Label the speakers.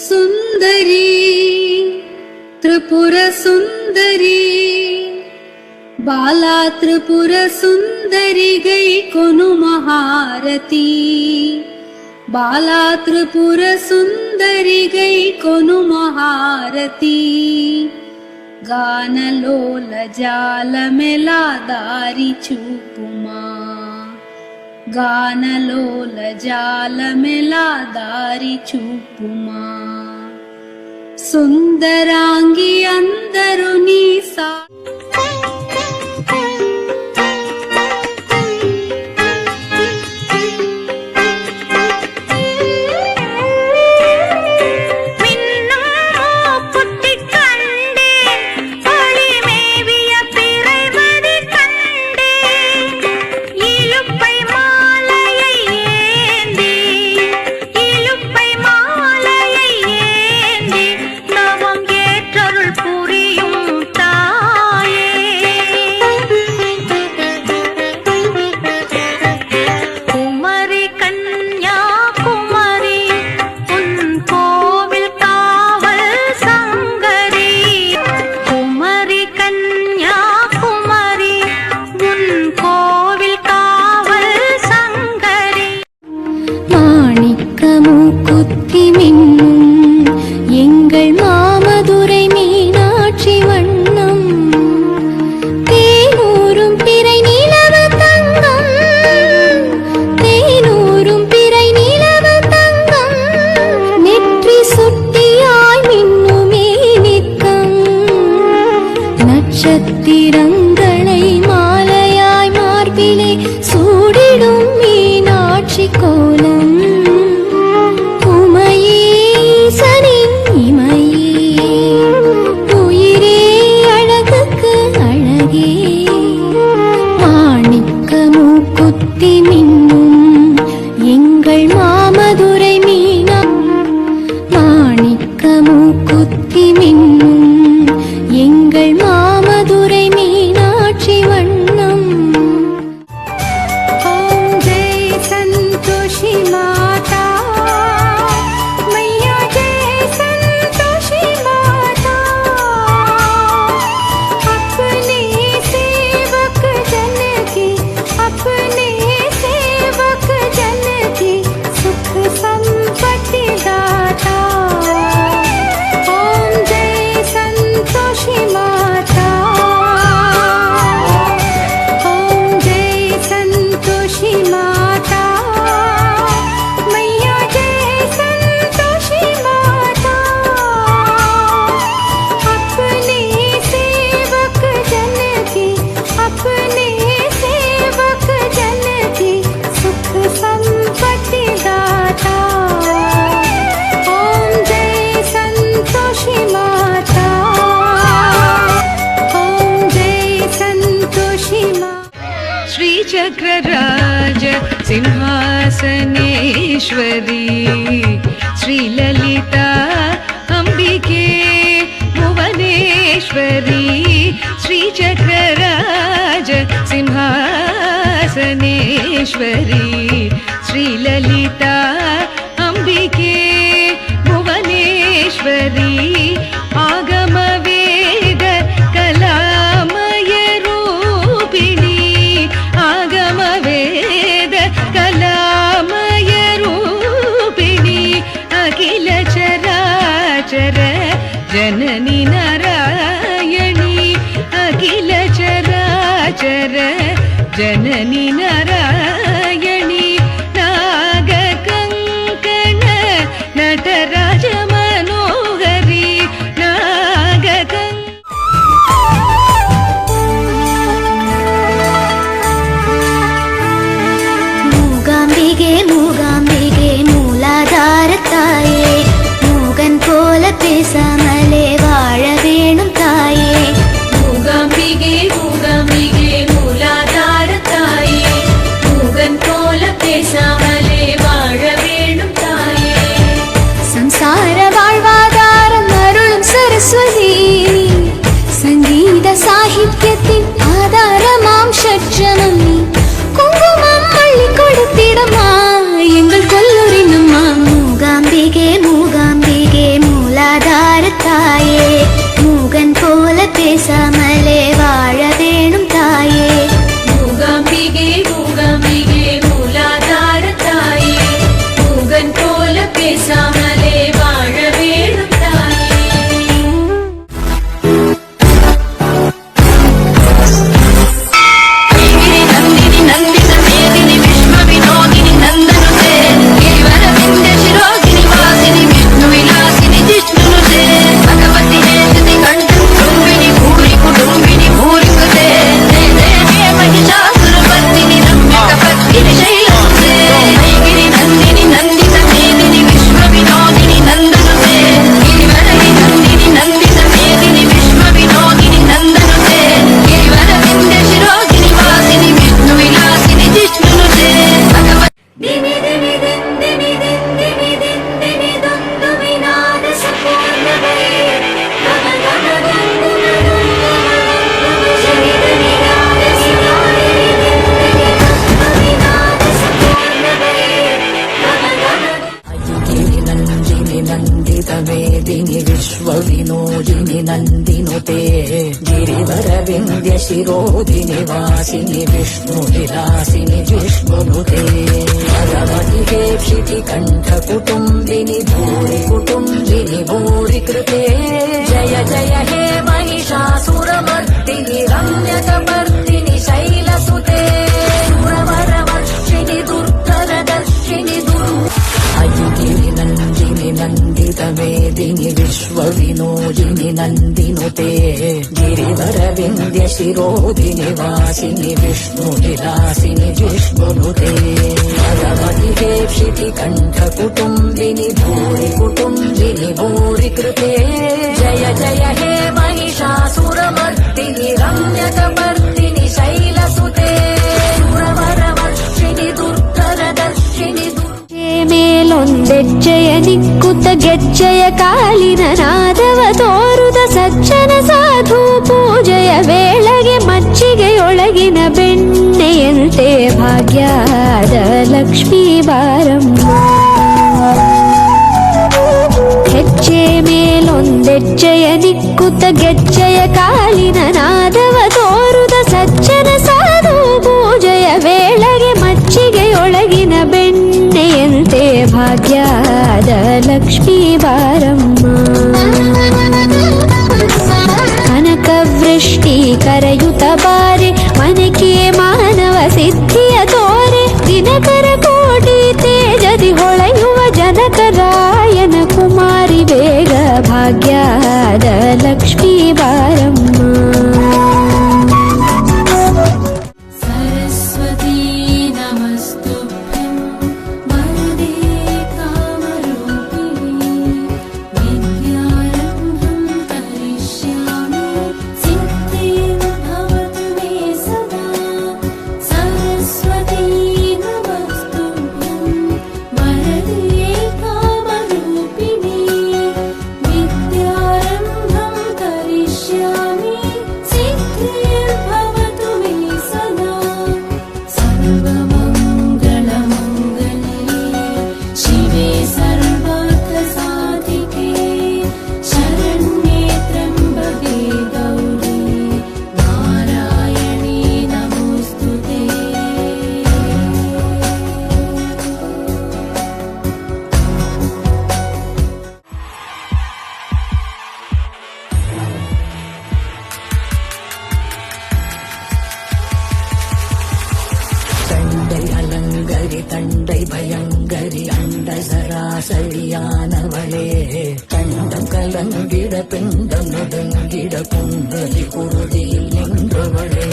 Speaker 1: சுந்தரி திரிபுர சுந்தரி बाला त्रिपुर सुंदरी गई कोनु महारती बाला त्रिपुर सुंदरी गई कोनु महारती गानलोल जाल मेला दारी चूपुमा गानलोल जाल मेला दारी चूपुमा सुंदरांगी अंदरुनी सा நட்சத்திரங்களை மாலையாய் மார்பிலே சூடிடும் மீனாட்சி கோலம் உமையீசனின் இமையே உயிரே அழகுக்கு அழகே மாணிக்க மூக்குத்தி மின்னும் எங்கள் மாமதுரை மீனா மாணிக்க மூக்குத்தி மின்னும் எங்கள் மாமதுரை மீனாட்சி வண்ணம் ஓம் ஜெய் சந்தோஷி மாதா मैया जय संतोषी माता अपने सेवक जन की अपने सेवक जन की सुख संपत्ति दाता ओम जय संतोषी माता ओम जय संतोषी माता मैया जय संतोषी माता अपने सेवक जन की अपने सेवक जन की सुख संपत्ति दाता ओम जय संतोषी माता ओम जय संतोषी माता श्री चक्रराज सिंहासनेश्वरी श्री ललिता अंबिके भुवनेश्वरी श्री चक्रराज सिंहासनेश्वरी श्री ललिता अंबिके भुवनेश्वरी आगम वेद कलामय रूपिणी आगम वेद कलामय रूपिणी अखिल चराचर जननी नारायणी अखिल चराचर जननी नारायणी नागकङ्कण नटराज मनोहरी
Speaker 2: மூகாம்பிகே மூகாம்பிகே மூலாதாரத்தாயே மூகன் போல பேசாமலே வாழ வேணும் தாயே
Speaker 1: மூகாம்பிகே மூகாம்பிகே மூலாதாரத்தாயே
Speaker 3: नन्दितमेदिनि विश्वविनोदिनि नन्दिनुते गिरिवरविन्द्यशिरोदिनि वासिनि विष्णुविलासिनि जिष्णुनुते भगवति हेक्षिति कण्ठकुटुम्बिनि भूरि कुटुम्बिनि भूरि कृते जय जय हे महिषासुरमर्दिनि रम्यकपर्दिनि शैलसुते सुरवरवर्षिणि दुर्धरदर्शिनि अयिगिरि नन्दिनि नन्दितमेदिनि विश्वविनोदिनि नन्दिनुते गिरिवरविन्द्यशिरोदिनि वासिनि विष्णुविलासिनि जिष्णुनुते भगवति हेक्षिति कण्ठकुटुम्बिनि भूरि कुटुम्बिनि भूरि कृते जय जय हे महिषासुरमर्दिनि रम्यकपर्दिनि शैलसुते सुरवरवर्षिणि दुर्धरदर्शिनि
Speaker 2: ಮೇಲೊಂದೆಜ್ಜೆಯ ನಿಕ್ಕುತ್ತ ಗೆಜ್ಜೆಯ ಕಾಲಿನ ನಾದವ ತೋರುದ ಸಜ್ಜನ ಸಾಧು ಪೂಜೆಯ ವೇಳೆಗೆ ಮಜ್ಜಿಗೆಯೊಳಗಿನ ಬೆಣ್ಣೆಯಂತೆ ಭಾಗ್ಯದ ಲಕ್ಷ್ಮೀ ಬಾರಮ್ಮ ಹೆಜ್ಜೆ ಮೇಲೊಂದೆಜ್ಜೆಯ ನಿಕ್ಕುತ್ತ ಗೆಜ್ಜೆಯ ಕಾಲಿನ ನಾದವ ತೋರುದ ಸಜ್ಜನ ಸಾಧು ಪೂಜೆಯ ವೇಳೆಗೆ ಮಜ್ಜಿಗೆಯೊಳಗಿನ ಬೆಣ್ಣೆಯಂತೆ ಭಾಗ್ಯದ ಲಕ್ಷ್ಮೀ ಬಾರಮ್ಮ ಕನಕ ವೃಷ್ಟಿ ಕರೆಯುತ್ತ ಬಾರೆ ಮನಕೆ ಮಾನವ ಸಿದ್ಧಿಯ ತೋರೆ ದಿನಕರ ಕೋಟಿ ತೇಜದಿ ಹೊಳೆಯುವ ಜನಕರಾಯನ ಕುಮಾರಿ ಬೇಗ ಭಾಗ್ಯದ ಲಕ್ಷ್ಮೀ ಬಾರಮ್ಮ
Speaker 3: तण्डै भयङ्करि अण्ड सरासरियानवळे कण्डं कलङ्गिड पिण्डं नुडङ्गिड कुण्डलि कुरुदिल निன்றவளே